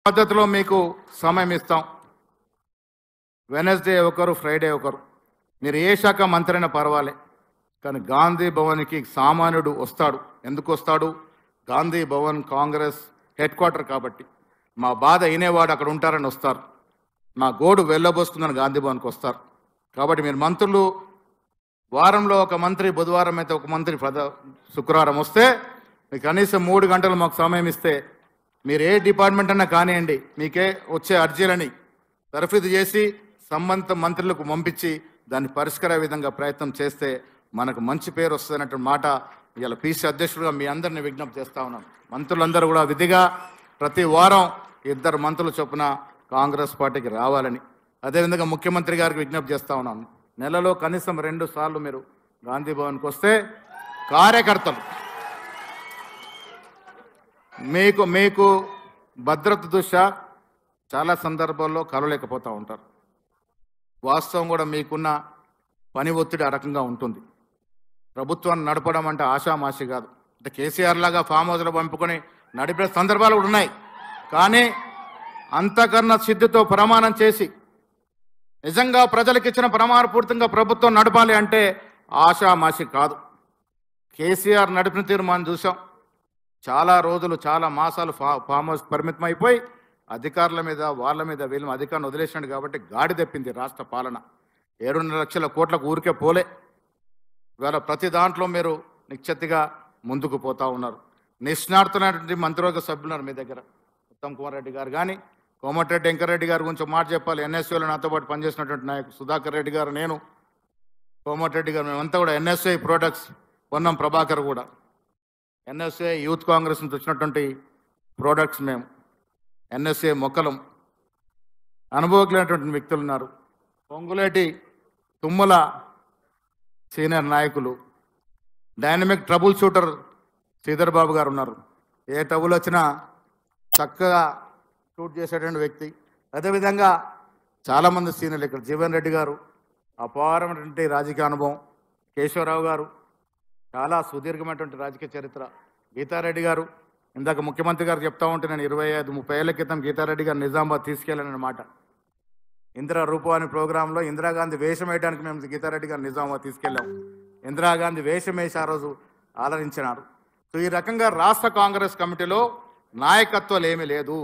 పద్ధతిలో మీకు సమయం ఇస్తాం. వెనస్డే ఒకరు, ఫ్రైడే ఒకరు. మీరు ఏ శాఖ మంత్రి అయినా పర్వాలే, కానీ గాంధీ భవన్కి సామాన్యుడు వస్తాడు. ఎందుకు వస్తాడు? గాంధీ భవన్ కాంగ్రెస్ హెడ్ క్వార్టర్ కాబట్టి. మా బాధ అయినేవాడు అక్కడ ఉంటారని వస్తారు. మా గోడు వెళ్ళబోస్తుందని గాంధీ భవన్కి వస్తారు. కాబట్టి మీరు మంత్రులు వారంలో ఒక మంత్రి, బుధవారం అయితే ఒక మంత్రి, శుక్రవారం వస్తే మీకు కనీసం 3 గంటలు మాకు సమయం ఇస్తే మీరు ఏ డిపార్ట్మెంట్ అన్నా కానివ్వండి, మీకే వచ్చే అర్జీలని తర్ఫీదు చేసి సంబంధిత మంత్రులకు పంపించి దాన్ని పరిష్కార విధంగా ప్రయత్నం చేస్తే మనకు మంచి పేరు వస్తుందన్నటువంటి మాట ఇవాళ పీసీ అధ్యక్షుడిగా మీ అందరినీ విజ్ఞప్తి చేస్తా ఉన్నాను. మంత్రులందరూ కూడా విధిగా ప్రతి వారం 2 మంత్రులు చొప్పున కాంగ్రెస్ పార్టీకి రావాలని, అదేవిధంగా ముఖ్యమంత్రి గారికి విజ్ఞప్తి చేస్తా ఉన్నాను. నెలలో కనీసం 2 సార్లు మీరు గాంధీ భవన్కి వస్తే కార్యకర్తలు మీకు భద్రత దృష్ట్యా చాలా సందర్భాల్లో కలవలేకపోతూ ఉంటారు. వాస్తవం కూడా మీకున్న పని ఒత్తిడి ఆ రకంగా ఉంటుంది. ప్రభుత్వాన్ని నడపడం అంటే ఆషామాషి కాదు. అంటే కేసీఆర్ లాగా ఫామ్ హౌస్లో పంపుకొని నడిపే సందర్భాలు కూడా ఉన్నాయి. కానీ అంతకన్నా సిద్ధితో ప్రమాణం చేసి నిజంగా ప్రజలకు ఇచ్చిన ప్రమాణపూర్తంగా ప్రభుత్వం నడపాలి అంటే ఆషామాషి కాదు. కేసీఆర్ నడిపిన తీరు మనం చూసాం. చాలా రోజులు, చాలా మాసాలు ఫామ్ హౌస్ పరిమితం అయిపోయి అధికారుల మీద, వాళ్ళ మీద, వీళ్ళ అధికారులను వదిలేసినాడు కాబట్టి గాడి తెప్పింది రాష్ట్ర పాలన. 7.5 లక్షల కోట్లకు ఊరికే పోలే. ఇవాళ ప్రతి దాంట్లో మీరు నిశ్చితిగా ముందుకు పోతా ఉన్నారు. నిష్ణార్థమైనటువంటి మంత్రివర్గ సభ్యులున్నారు మీ దగ్గర. ఉత్తమ్ కుమార్ రెడ్డి గారు కానీ, కోమటిరెడ్డి వెంకరెడ్డి గారి గురించి మాట చెప్పాలి. ఎన్ఎస్యూలో నాతో పాటు పనిచేసినటువంటి నాయకుడు సుధాకర్ రెడ్డి గారు, నేను, కోమటిరెడ్డి గారు, మేమంతా కూడా ఎన్ఎస్ఏ ప్రొడక్ట్స్ పొన్నం ప్రభాకర్ కూడా ఎన్ఎస్ఏ యూత్ కాంగ్రెస్ నుంచి వచ్చినటువంటి ప్రోడక్ట్స్ మేము. ఎన్ఎస్ఏ మొక్కలం అనుభవజ్ఞులైనటువంటి వ్యక్తులు ఉన్నారు. పొంగులేటి తుమ్మల సీనియర్ నాయకులు, dynamic trouble shooter Sridhar Babu గారు ఉన్నారు. ఏ ట్రబుల్ వచ్చినా చక్కగా షూట్ చేసేటువంటి వ్యక్తి. అదేవిధంగా చాలామంది సీనియర్లు ఇక్కడ జీవన్ రెడ్డి గారు, అపారమైనటువంటి రాజకీయ అనుభవం. కేశవరావు గారు, చాలా సుదీర్ఘమైనటువంటి రాజకీయ చరిత్ర. గీతారెడ్డి గారు, ఇందాక ముఖ్యమంత్రి గారు చెప్తా ఉంటే నేను 25-30 ఏళ్ల క్రితం గీతారెడ్డి గారు నిజామాబాద్ తీసుకెళ్ళానమాట. ఇందిరా రూపవాణి ప్రోగ్రాంలో ఇందిరాగాంధీ వేషం వేయడానికి మేము గీతారెడ్డి గారు నిజామాబాద్ తీసుకెళ్ళాం. ఇందిరాగాంధీ వేషం వేసి ఆ రోజు ఆలరించినారు. సో ఈ రకంగా రాష్ట్ర కాంగ్రెస్ కమిటీలో నాయకత్వాలు ఏమీ లేదు.